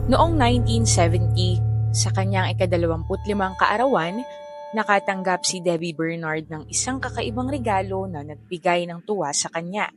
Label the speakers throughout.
Speaker 1: Noong 1970, sa kanyang ika-25 kaarawan, nakatanggap si Debbie Bernard ng isang kakaibang regalo na nagbigay ng tuwa sa kanya.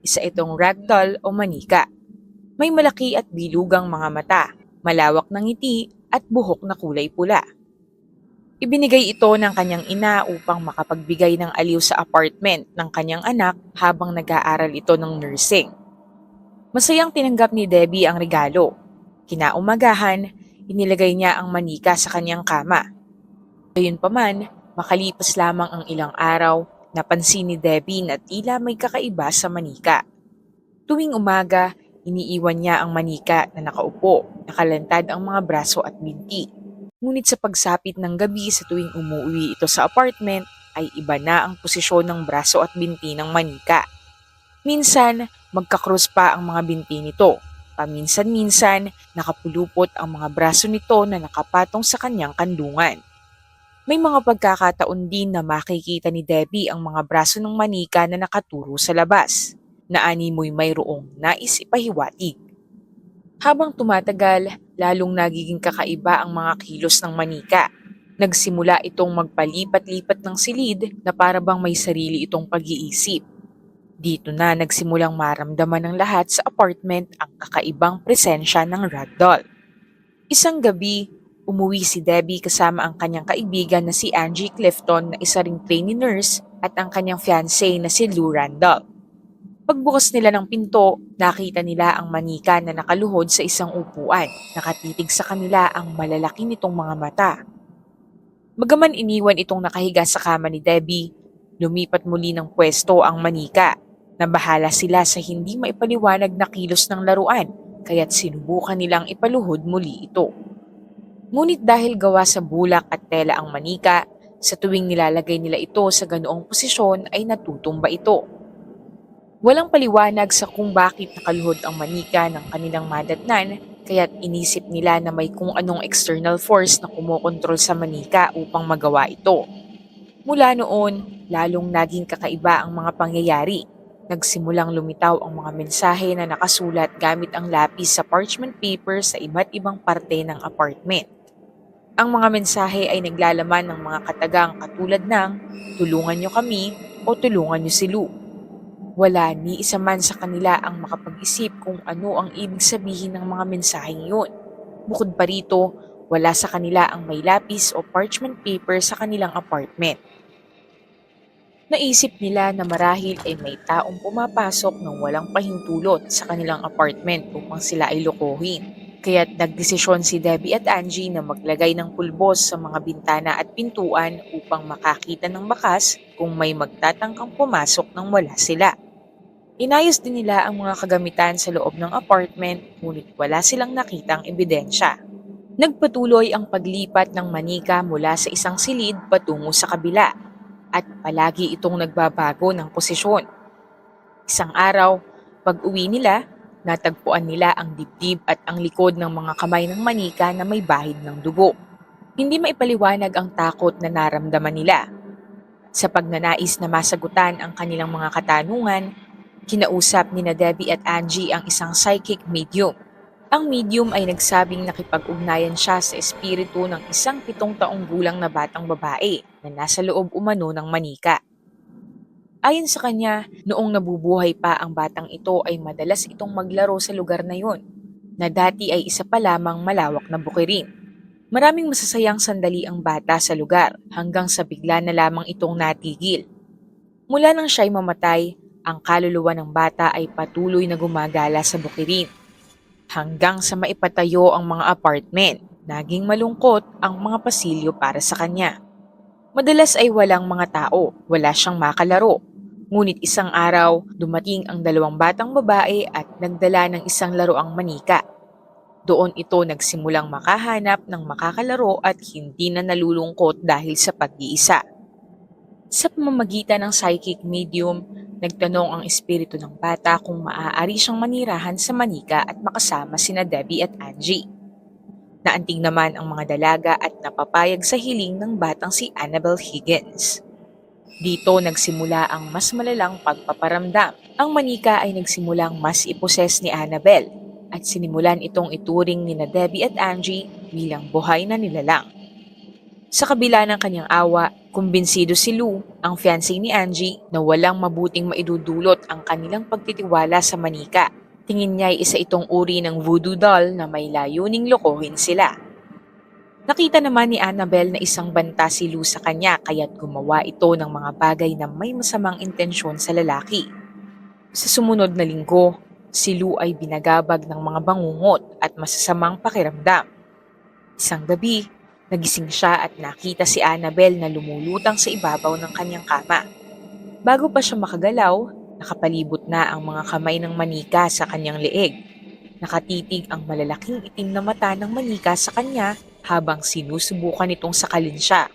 Speaker 1: Isa itong ragdoll o manika. May malaki at bilugang mga mata, malawak na ngiti at buhok na kulay pula. Ibinigay ito ng kanyang ina upang makapagbigay ng aliw sa apartment ng kanyang anak habang nag-aaral ito ng nursing. Masayang tinanggap ni Debbie ang regalo. Kinaumagahan, inilagay niya ang manika sa kanyang kama. Gayunpaman, makalipas lamang ang ilang araw, napansin ni Debbie na tila may kakaiba sa manika. Tuwing umaga, iniiwan niya ang manika na nakaupo, nakalantad ang mga braso at binti. Ngunit sa pagsapit ng gabi sa tuwing umuwi ito sa apartment, ay iba na ang posisyon ng braso at binti ng manika. Minsan, magkakrus pa ang mga binti nito. Paminsan-minsan, nakapulupot ang mga braso nito na nakapatong sa kanyang kandungan. May mga pagkakataon din na makikita ni Debbie ang mga braso ng manika na nakaturo sa labas, na animoy mayroong nais ipahiwatig. Habang tumatagal, lalong nagiging kakaiba ang mga kilos ng manika. Nagsimula itong magpalipat-lipat ng silid na para bang may sarili itong pag-iisip. Dito na nagsimulang maramdaman ng lahat sa apartment ang kakaibang presensya ng ragdoll. Isang gabi, umuwi si Debbie kasama ang kanyang kaibigan na si Angie Clifton na isa ring trainee nurse at ang kanyang fiancé na si Lou Randall. Pagbukas nila ng pinto, nakita nila ang manika na nakaluhod sa isang upuan. Nakatitig sa kanila ang malalaki nitong mga mata. Bagaman iniwan itong nakahiga sa kama ni Debbie, lumipat muli ng pwesto ang manika. Nabahala sila sa hindi maipaliwanag na kilos ng laruan, kaya't sinubukan nilang ipaluhod muli ito. Ngunit dahil gawa sa bulak at tela ang manika, sa tuwing nilalagay nila ito sa ganoong posisyon ay natutumba ito. Walang paliwanag sa kung bakit nakaluhod ang manika ng kanilang madatnan, kaya't inisip nila na may kung anong external force na kumokontrol sa manika upang magawa ito. Mula noon, lalong naging kakaiba ang mga pangyayari. Nagsimulang lumitaw ang mga mensahe na nakasulat gamit ang lapis sa parchment paper sa iba't ibang parte ng apartment. Ang mga mensahe ay naglalaman ng mga katagang katulad ng "Tulungan niyo kami" o "Tulungan niyo si Lou." Wala ni isa man sa kanila ang makapag-isip kung ano ang ibig sabihin ng mga mensaheng yun. Bukod pa rito, wala sa kanila ang may lapis o parchment paper sa kanilang apartment. Naisip nila na marahil ay may taong pumapasok ng walang pahintulot sa kanilang apartment upang sila ay lokohin. Kaya't nagdesisyon si Debbie at Angie na maglagay ng pulbos sa mga bintana at pintuan upang makakita ng bakas kung may magtatangkang pumasok nang wala sila. Inayos din nila ang mga kagamitan sa loob ng apartment, ngunit wala silang nakitang ebidensya. Nagpatuloy ang paglipat ng manika mula sa isang silid patungo sa kabila, at palagi itong nagbabago ng posisyon. Isang araw, pag-uwi nila, natagpuan nila ang dibdib at ang likod ng mga kamay ng manika na may bahid ng dugo. Hindi maipaliwanag ang takot na naramdaman nila. Sa pagnanais na masagutan ang kanilang mga katanungan, kinausap ni Debbie at Angie ang isang psychic medium. Ang medium ay nagsabing nakipag-ugnayan siya sa espiritu ng isang 7 taong gulang na batang babae na nasa loob umano ng manika. Ayon sa kanya, noong nabubuhay pa ang batang ito ay madalas itong maglaro sa lugar na yon, na dati ay isa pa lamang malawak na bukirin. Maraming masasayang sandali ang bata sa lugar hanggang sa bigla na lamang itong natigil. Mula nang siya'y mamatay, ang kaluluwa ng bata ay patuloy na gumagala sa bukirin. Hanggang sa maipatayo ang mga apartment, naging malungkot ang mga pasilyo para sa kanya. Madalas ay walang mga tao, wala siyang makalaro. Ngunit isang araw, dumating ang 2 batang babae at nagdala ng isang laruang manika. Doon ito nagsimulang makahanap ng makakalaro at hindi na nalulungkot dahil sa pag-iisa. Sa pamamagitan ng psychic medium, nagtanong ang espiritu ng bata kung maaari siyang manirahan sa manika at makasama sina Debbie at Angie. Naanting naman ang mga dalaga at napapayag sa hiling ng batang si Annabelle Higgins. Dito nagsimula ang mas malalang pagpaparamdam. Ang manika ay nagsimulang mas iposes ni Annabelle at sinimulan itong ituring ni Debbie at Angie bilang buhay na nilalang. Sa kabila ng kanyang awa, kumbinsido si Lou, ang fiancé ni Angie, na walang mabuting maidudulot ang kanilang pagtitiwala sa manika. Tingin niya ay isa itong uri ng voodoo doll na may layuning lokohin sila. Nakita naman ni Annabel na isang banta si Lou sa kanya kaya't gumawa ito ng mga bagay na may masamang intensyon sa lalaki. Sa sumunod na linggo, si Lou ay binagabag ng mga bangungot at masasamang pakiramdam. Isang gabi, nagising siya at nakita si Annabel na lumulutang sa ibabaw ng kanyang kama. Bago pa siya makagalaw, nakapalibot na ang mga kamay ng manika sa kanyang leeg. Nakatitig ang malalaking itim na mata ng manika sa kanya habang sinusubukan itong sakalin siya.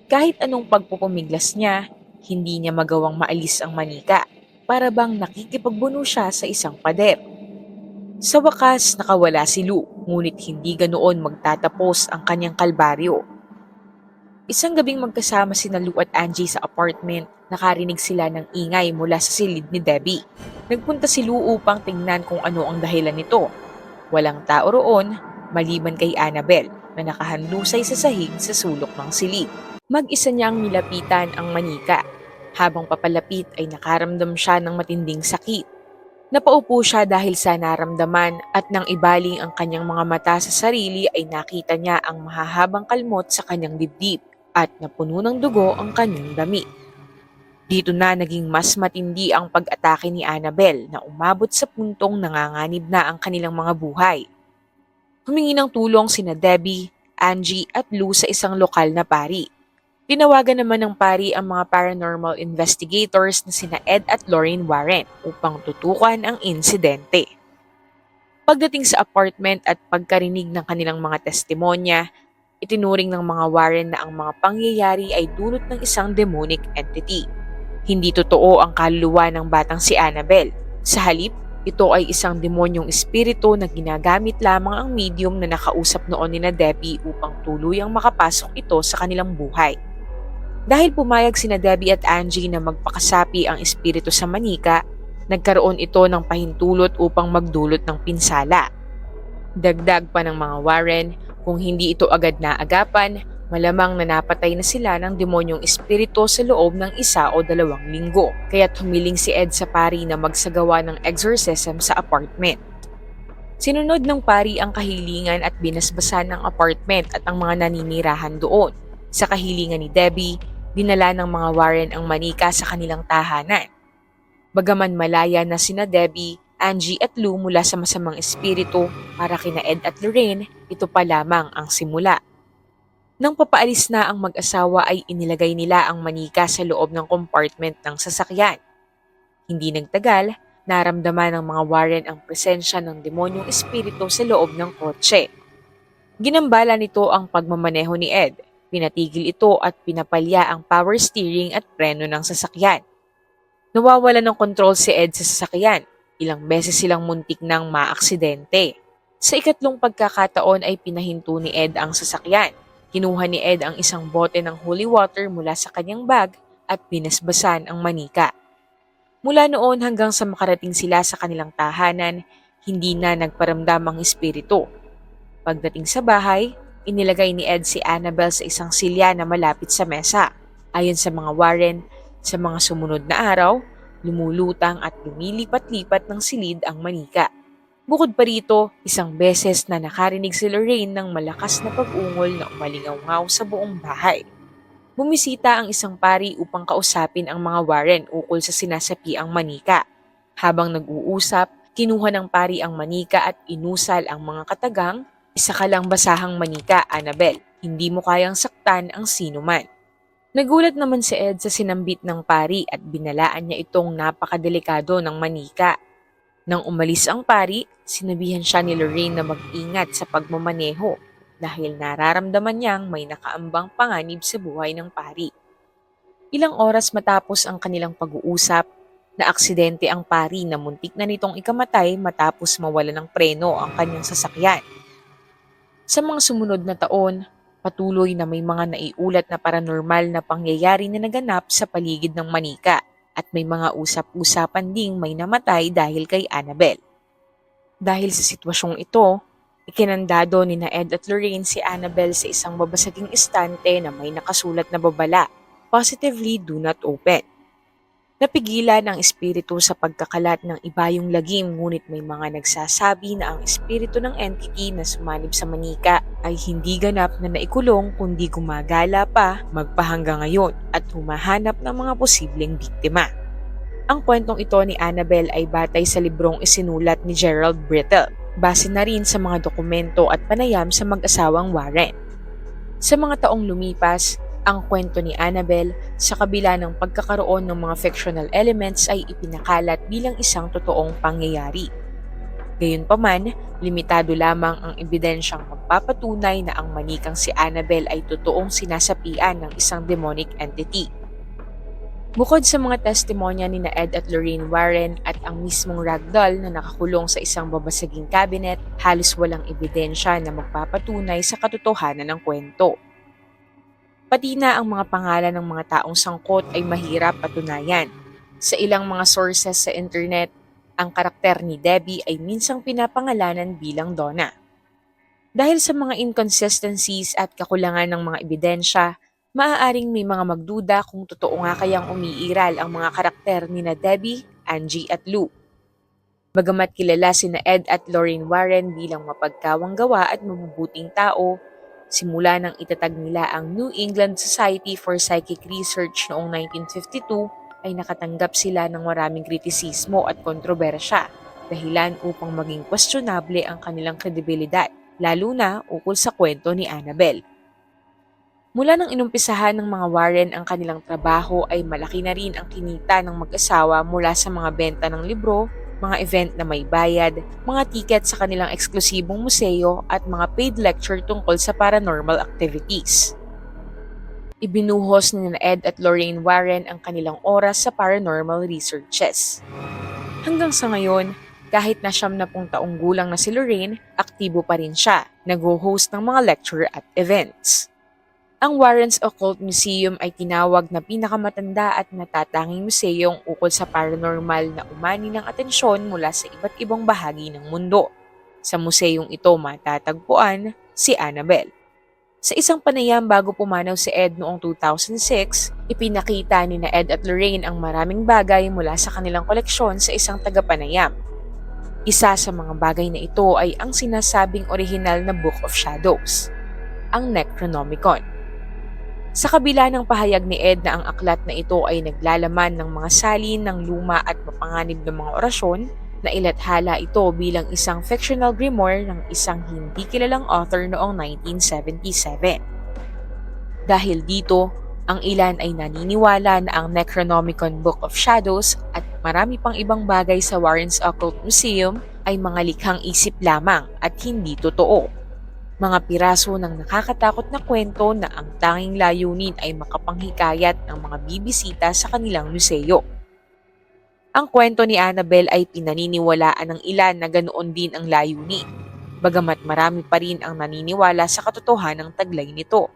Speaker 1: Kahit anong pagpupumiglas niya, hindi niya magawang maalis ang manika, para bang nakikipagbuno siya sa isang pader. Sa wakas, nakawala si Lou, ngunit hindi ganoon magtatapos ang kanyang kalbaryo. Isang gabing magkasama sina Lou at Angie sa apartment, nakarinig sila ng ingay mula sa silid ni Debbie. Nagpunta si Lou upang tingnan kung ano ang dahilan nito. Walang tao roon, maliban kay Annabel na nakahandusay sa sahig sa sulok ng silid. Mag-isa niyang nilapitan ang manika. Habang papalapit ay nakaramdam siya ng matinding sakit. Napaupo siya dahil sa naramdaman at nang ibaling ang kanyang mga mata sa sarili ay nakita niya ang mahahabang kalmot sa kanyang dibdib at napuno ng dugo ang kanyang damit. Dito na naging mas matindi ang pag-atake ni Annabel na umabot sa puntong nanganganib na ang kanilang mga buhay. Humingi ng tulong sina Debbie, Angie at Lou sa isang lokal na pari. Tinawagan naman ng pari ang mga paranormal investigators na sina Ed at Lorraine Warren upang tutukan ang insidente. Pagdating sa apartment at pagkarinig ng kanilang mga testimonya, itinuring ng mga Warren na ang mga pangyayari ay dulot ng isang demonic entity. Hindi totoo ang kaluluwa ng batang si Annabel. Sa halip, ito ay isang demonyong espiritu na ginagamit lamang ang medium na nakausap noon ni Debbie upang tuluyang makapasok ito sa kanilang buhay. Dahil pumayag sina Debbie at Angie na magpakasapi ang espiritu sa manika, nagkaroon ito ng pahintulot upang magdulot ng pinsala. Dagdag pa ng mga Warren, kung hindi ito agad naagapan, malamang na napatay na sila ng demonyong espiritu sa loob ng 1 o 2 linggo. Kaya't humiling si Ed sa pari na magsagawa ng exorcism sa apartment. Sinunod ng pari ang kahilingan at binasbasan ng apartment at ang mga naninirahan doon. Sa kahilingan ni Debbie, dinala ng mga Warren ang manika sa kanilang tahanan. Bagaman malaya na sina Debbie, Angie at Lou mula sa masamang espiritu, para kina Ed at Lorraine, ito pa lamang ang simula. Nang papaalis na ang mag-asawa ay inilagay nila ang manika sa loob ng compartment ng sasakyan. Hindi nagtagal, naramdaman ng mga Warren ang presensya ng demonyong espiritu sa loob ng kotse. Ginambala nito ang pagmamaneho ni Ed. Pinatigil ito at pinapalya ang power steering at preno ng sasakyan. Nawawala ng kontrol si Ed sa sasakyan. Ilang beses silang muntik ng maaksidente. Sa ikatlong pagkakataon ay pinahinto ni Ed ang sasakyan. Kinuha ni Ed ang isang bote ng holy water mula sa kanyang bag at binasbasan ang manika. Mula noon hanggang sa makarating sila sa kanilang tahanan, hindi na nagparamdam ang espiritu. Pagdating sa bahay, inilagay ni Ed si Annabel sa isang silya na malapit sa mesa. Ayon sa mga Warren, sa mga sumunod na araw, lumulutang at lumilipat-lipat ng silid ang manika. Bukod pa rito, isang beses na nakarinig si Lorraine ng malakas na pag-ungol na umalingaw-ngaw sa buong bahay. Bumisita ang isang pari upang kausapin ang mga Warren ukol sa sinasapi ang manika. Habang nag-uusap, kinuha ng pari ang manika at inusal ang mga katagang, "Isa ka lang basahang manika, Annabel. Hindi mo kayang saktan ang sino man." Nagulat naman si Ed sa sinambit ng pari at binalaan niya itong napakadelikado ng manika. Nang umalis ang pari, sinabihan siya ni Lorraine na mag-ingat sa pagmamaneho dahil nararamdaman niyang may nakaambang panganib sa buhay ng pari. Ilang oras matapos ang kanilang pag-uusap, naaksidente ang pari na muntik na nitong ikamatay matapos mawala ng preno ang kanyang sasakyan. Sa mga sumunod na taon, patuloy na may mga naiulat na paranormal na pangyayari na naganap sa paligid ng manika at may mga usap-usapan ding may namatay dahil kay Annabel. Dahil sa sitwasyong ito, ikinandado ni na Ed at Lorraine si Annabelle sa isang babasaging estante na may nakasulat na babala, "Positively do not open." Napigilan ang espiritu sa pagkakalat ng iba yung lagim, ngunit may mga nagsasabi na ang espiritu ng entity na sumanib sa manika ay hindi ganap na naikulong kundi gumagala pa magpahanggang ngayon at humahanap ng mga posibleng biktima. Ang kwentong ito ni Annabelle ay batay sa librong isinulat ni Gerald Brittle, base na rin sa mga dokumento at panayam sa mag-asawang Warren. Sa mga taong lumipas, ang kwento ni Annabelle, sa kabila ng pagkakaroon ng mga fictional elements, ay ipinakalat bilang isang totoong pangyayari. Gayunpaman, limitado lamang ang ebidensyang magpapatunay na ang manikang si Annabelle ay totoong sinasapian ng isang demonic entity. Bukod sa mga testimonya ni na Ed at Lorraine Warren at ang mismong ragdoll na nakakulong sa isang babasaging cabinet, halos walang ebidensya na magpapatunay sa katotohanan ng kwento. Pati na ang mga pangalan ng mga taong sangkot ay mahirap patunayan. Sa ilang mga sources sa internet, ang karakter ni Debbie ay minsang pinapangalanan bilang Donna. Dahil sa mga inconsistencies at kakulangan ng mga ebidensya, maaaring may mga magduda kung totoo nga kayang umiiral ang mga karakter ni na Debbie, Angie at Lou. Bagamat kilala sina Ed at Lorraine Warren bilang mapagkawang gawa at mabubuting tao, simula nang itatag nila ang New England Society for Psychic Research noong 1952 ay nakatanggap sila ng maraming kritisismo at kontrobersya, dahilan upang maging questionable ang kanilang kredibilidad, lalo na ukol sa kwento ni Annabelle. Mula nang inumpisahan ng mga Warren ang kanilang trabaho ay malaki na rin ang kinita ng mag-asawa mula sa mga benta ng libro, mga event na may bayad, mga tiket sa kanilang eksklusibong museo at mga paid lecture tungkol sa paranormal activities. Ibinuhos ni Ed at Lorraine Warren ang kanilang oras sa paranormal researches. Hanggang sa ngayon, kahit na 70 taong gulang na si Lorraine, aktibo pa rin siya, nag-host ng mga lecture at events. Ang Warren's Occult Museum ay tinawag na pinakamatanda at natatanging museyong ukol sa paranormal na umani ng atensyon mula sa iba't ibang bahagi ng mundo. Sa museyong ito matatagpuan si Annabelle. Sa isang panayam bago pumanaw si Ed noong 2006, ipinakita ni na Ed at Lorraine ang maraming bagay mula sa kanilang koleksyon sa isang tagapanayam. Isa sa mga bagay na ito ay ang sinasabing orihinal na Book of Shadows, ang Necronomicon. Sa kabila ng pahayag ni Ed na ang aklat na ito ay naglalaman ng mga salin ng luma at mapanganib ng mga orasyon, na ilathala ito bilang isang fictional grimoire ng isang hindi kilalang author noong 1977. Dahil dito, ang ilan ay naniniwala na ang Necronomicon Book of Shadows at marami pang ibang bagay sa Warren's Occult Museum ay mga likhang isip lamang at hindi totoo. Mga piraso ng nakakatakot na kwento na ang tanging layunin ay makapanghikayat ng mga bibisita sa kanilang museo. Ang kwento ni Annabelle ay pinaniniwalaan ng ilan na ganoon din ang layunin, bagamat marami pa rin ang naniniwala sa katotohanan ng taglay nito.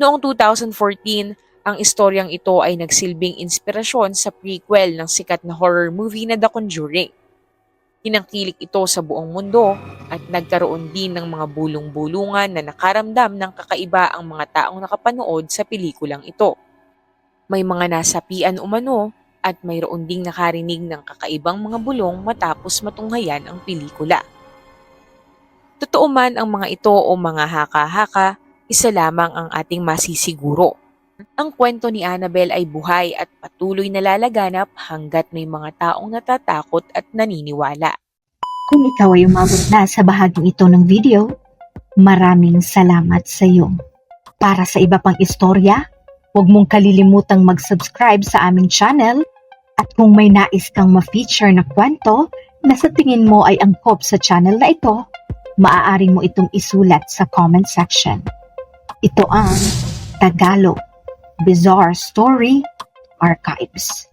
Speaker 1: Noong 2014, ang istoryang ito ay nagsilbing inspirasyon sa prequel ng sikat na horror movie na The Conjuring. Tinangkilik ito sa buong mundo at nagkaroon din ng mga bulong-bulungan na nakaramdam ng kakaiba ang mga taong nakapanood sa pelikulang ito. May mga nasapian umano at mayroon ding nakarinig ng kakaibang mga bulong matapos matunghayan ang pelikula. Totoo man ang mga ito o mga haka-haka, isa lamang ang ating masisiguro. Ang kwento ni Annabelle ay buhay at patuloy na lalaganap hanggat may mga taong natatakot at naniniwala.
Speaker 2: Kung ikaw ay umabot na sa bahaging ito ng video, maraming salamat sa iyo. Para sa iba pang istorya, huwag mong kalilimutang mag-subscribe sa aming channel at kung may nais kang ma-feature na kwento na sa tingin mo ay angkop sa channel na ito, maaari mo itong isulat sa comment section. Ito ang Tagalog Bizarre Story Archives.